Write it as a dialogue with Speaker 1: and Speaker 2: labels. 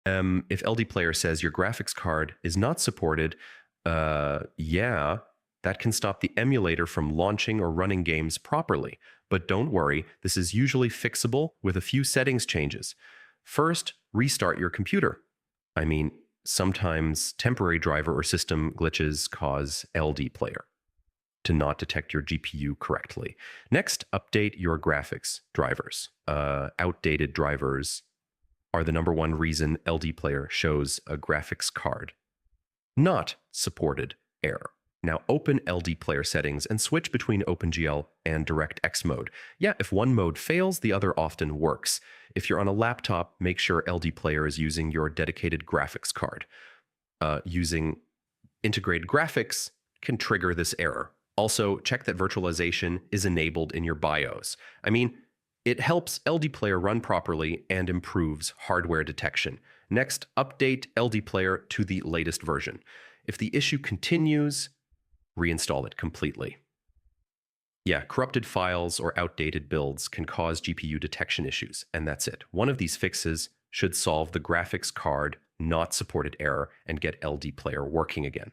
Speaker 1: If LDPlayer says your graphics card is not supported, yeah, that can stop the emulator from launching or running games properly. But don't worry, this is usually fixable with a few settings changes. First, restart your computer. I mean, sometimes temporary driver or system glitches cause LDPlayer to not detect your GPU correctly. Next, update your graphics drivers. Outdated drivers are the number one reason LDPlayer shows a graphics card not supported error. Now open LDPlayer settings and switch between OpenGL and DirectX mode. Yeah, if one mode fails, the other often works. If you're on a laptop, make sure LDPlayer is using your dedicated graphics card. Using integrated graphics can trigger this error. Also, check that virtualization is enabled in your BIOS. I mean, it helps LDPlayer run properly and improves hardware detection. Next, update LDPlayer to the latest version. If the issue continues, reinstall it completely. Yeah, corrupted files or outdated builds can cause GPU detection issues, and that's it. One of these fixes should solve the graphics card not supported error and get LDPlayer working again.